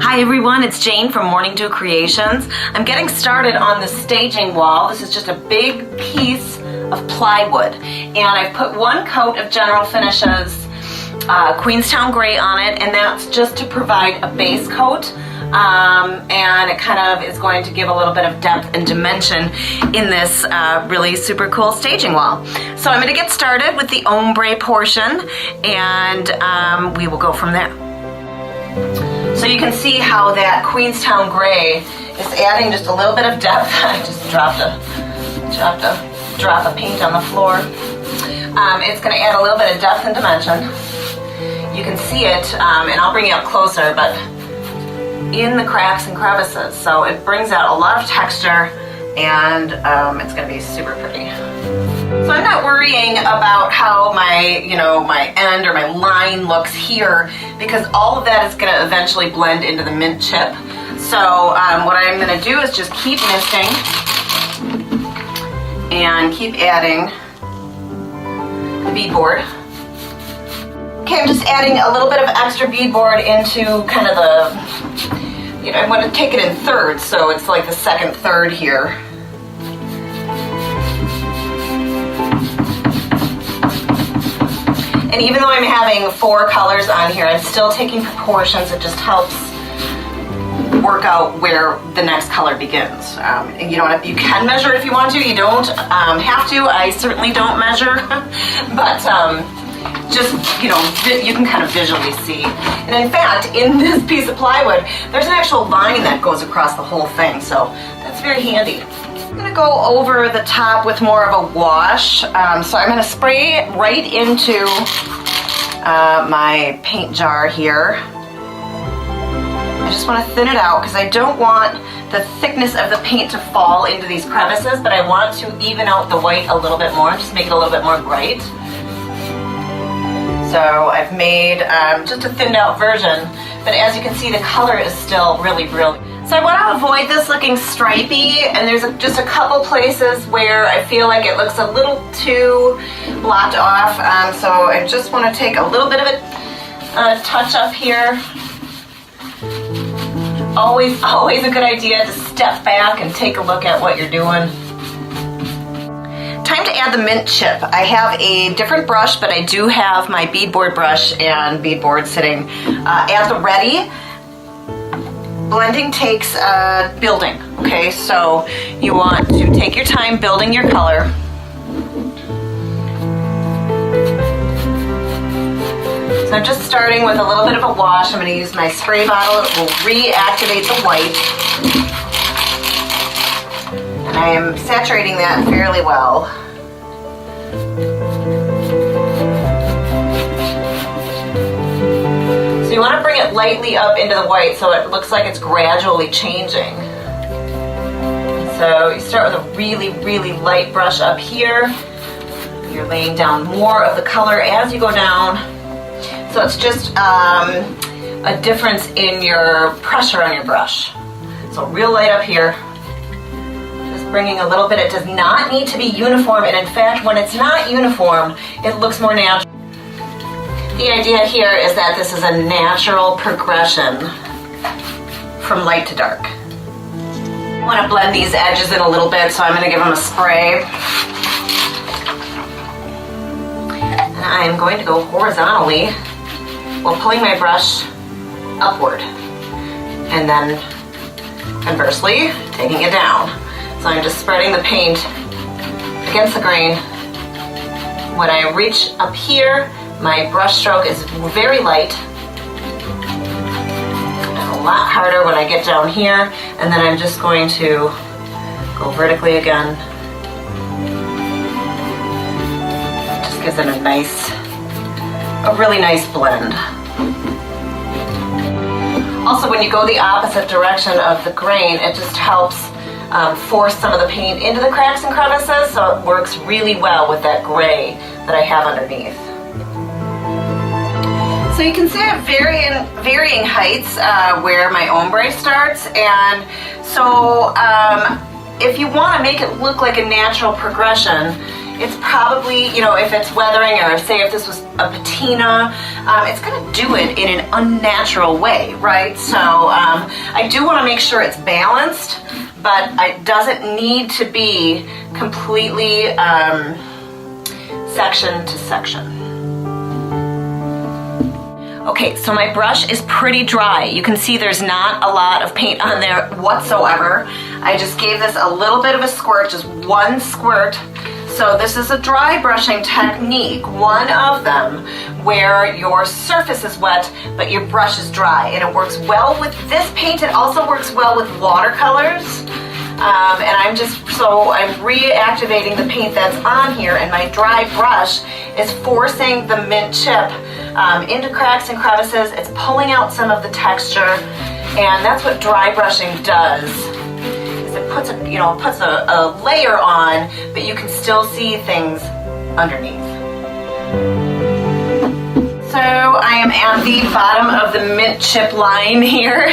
Hi everyone, it's Jane from Morning Dew Creations. I'm getting started on the staging wall. This is just a big piece of plywood, and I've put one coat of General Finishes Queenstown Gray on it, and that's just to provide a base coat, and it kind of is going to give a little bit of depth and dimension in this really super cool staging wall. So I'm going to get started with the ombre portion, and we will go from there. So you can see how that Queenstown Gray is adding just a little bit of depth. I just dropped a drop of paint on the floor. It's going to add a little bit of depth and dimension. You can see it, and I'll bring it up closer, but in the cracks and crevices. So it brings out a lot of texture, and it's going to be super pretty. So I'm not worrying about how my end or my line looks here, because all of that is going to eventually blend into the mint chip. So what I'm going to do is just keep misting and keep adding the beadboard. Okay, I'm just adding a little bit of extra beadboard into kind of the, I want to take it in thirds, so it's like the second third here. And even though I'm having 4 colors on here, I'm still taking proportions. It just helps work out where the next color begins. You can measure if you want to. You don't have to. I certainly don't measure, but just, you can kind of visually see. And in fact, in this piece of plywood, there's an actual line that goes across the whole thing, so that's very handy. I'm going to go over the top with more of a wash. So I'm going to spray it right into my paint jar here. I just want to thin it out because I don't want the thickness of the paint to fall into these crevices, but I want to even out the white a little bit more, just make it a little bit more bright. So I've made just a thinned out version, but as you can see, the color is still really brilliant. So I want to avoid this looking stripy, and there's just a couple places where I feel like it looks a little too blocked off, so I just want to take a little bit of a touch up here. Always a good idea to step back and take a look at what you're doing. Time to add the mint chip. I have a different brush, but I do have my beadboard brush and beadboard sitting at the ready. Blending takes building, okay? So you want to take your time building your color. So I'm just starting with a little bit of a wash. I'm going to use my spray bottle. It will reactivate the white. And I am saturating that fairly well. So you want to bring it lightly up into the white so it looks like it's gradually changing. So you start with a really, really light brush up here. You're laying down more of the color as you go down. So it's just a difference in your pressure on your brush. So real light up here. Just bringing a little bit. It does not need to be uniform, and in fact, when it's not uniform, it looks more natural. The idea here is that this is a natural progression from light to dark. I want to blend these edges in a little bit, so I'm going to give them a spray. And I'm going to go horizontally while pulling my brush upward, and then conversely taking it down. So I'm just spreading the paint against the grain. When I reach up here, my brush stroke is very light and a lot harder when I get down here, and then I'm just going to go vertically again. Just gives it a really nice blend. Also, when you go the opposite direction of the grain, it just helps force some of the paint into the cracks and crevices, so it works really well with that gray that I have underneath. So you can see at varying heights where my ombre starts, and so if you want to make it look like a natural progression, it's probably, you know, if it's weathering, or say if this was a patina, it's gonna do it in an unnatural way, right? So I do wanna make sure it's balanced, but it doesn't need to be completely section to section. Okay, so my brush is pretty dry. You can see there's not a lot of paint on there whatsoever. I just gave this a little bit of a squirt, just one squirt. So this is a dry brushing technique, one of them, where your surface is wet, but your brush is dry. And it works well with this paint. It also works well with watercolors. And I'm reactivating the paint that's on here, and my dry brush is forcing the mint chip into cracks and crevices. It's pulling out some of the texture, and that's what dry brushing does. Is it puts a layer on, but you can still see things underneath. So I am at the bottom of the mint chip line here,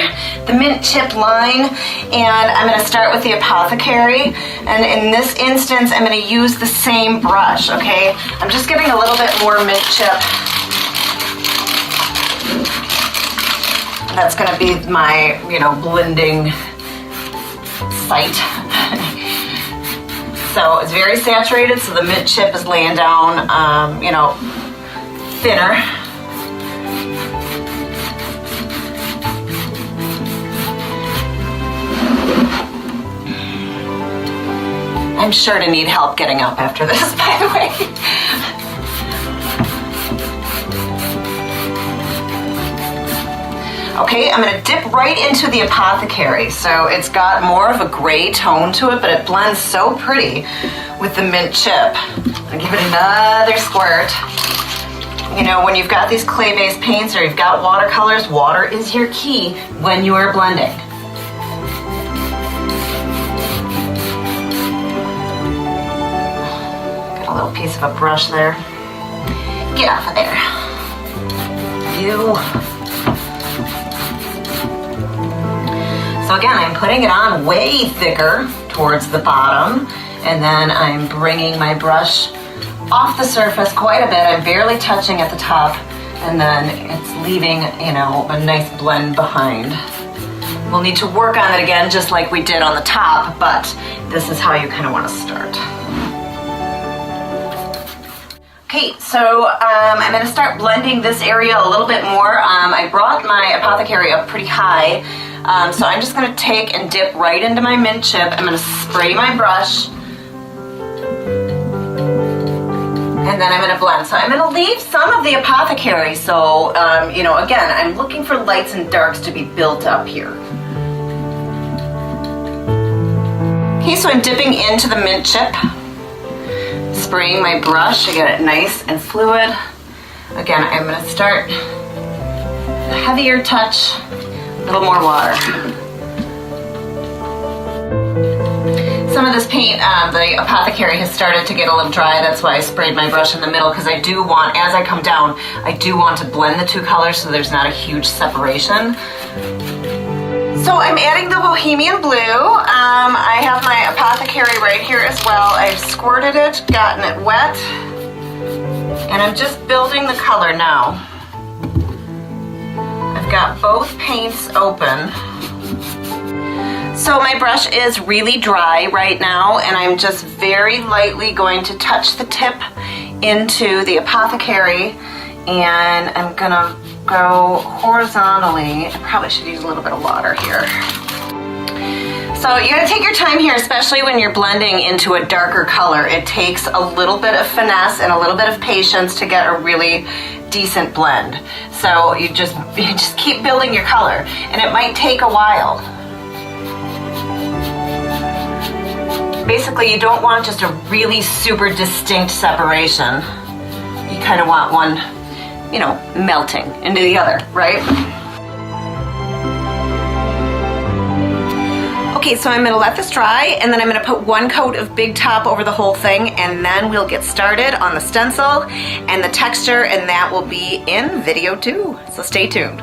the mint chip line, and I'm going to start with the Apothecary, and in this instance I'm going to use the same brush, okay? I'm just getting a little bit more mint chip. That's going to be my, blending site. So it's very saturated, so the mint chip is laying down, thinner. I'm sure to need help getting up after this, by the way. Okay, I'm going to dip right into the Apothecary. So it's got more of a gray tone to it, but it blends so pretty with the mint chip. I'm going to give it another squirt. You know, when you've got these clay-based paints or you've got watercolors, water is your key when you are blending. A little piece of a brush there. Get off of there. You. So again, I'm putting it on way thicker towards the bottom, and then I'm bringing my brush off the surface quite a bit. I'm barely touching at the top, and then it's leaving, a nice blend behind. We'll need to work on it again, just like we did on the top, but this is how you kind of want to start. Okay, so I'm going to start blending this area a little bit more. I brought my Apothecary up pretty high, so I'm just going to take and dip right into my mint chip. I'm going to spray my brush, and then I'm going to blend. So I'm going to leave some of the Apothecary, so, again, I'm looking for lights and darks to be built up here. Okay, so I'm dipping into the mint chip. Spraying my brush to get it nice and fluid. Again, I'm going to start a heavier touch, a little more water. Some of this paint, the Apothecary has started to get a little dry. That's why I sprayed my brush in the middle, because I do want, as I come down, I do want to blend the two colors so there's not a huge separation. So I'm adding the Bohemian Blue. I have my Apothecary right here as well. I've squirted it, gotten it wet, and I'm just building the color now. I've got both paints open. So my brush is really dry right now, and I'm just very lightly going to touch the tip into the Apothecary, and I'm gonna go horizontally. I probably should use a little bit of water here. So you gotta take your time here, especially when you're blending into a darker color. It takes a little bit of finesse and a little bit of patience to get a really decent blend. So you just keep building your color, and it might take a while. Basically, you don't want just a really super distinct separation. You kind of want one, melting into the other, right? Okay, so I'm going to let this dry, and then I'm going to put one coat of Big Top over the whole thing, and then we'll get started on the stencil and the texture, and that will be in video 2. So stay tuned.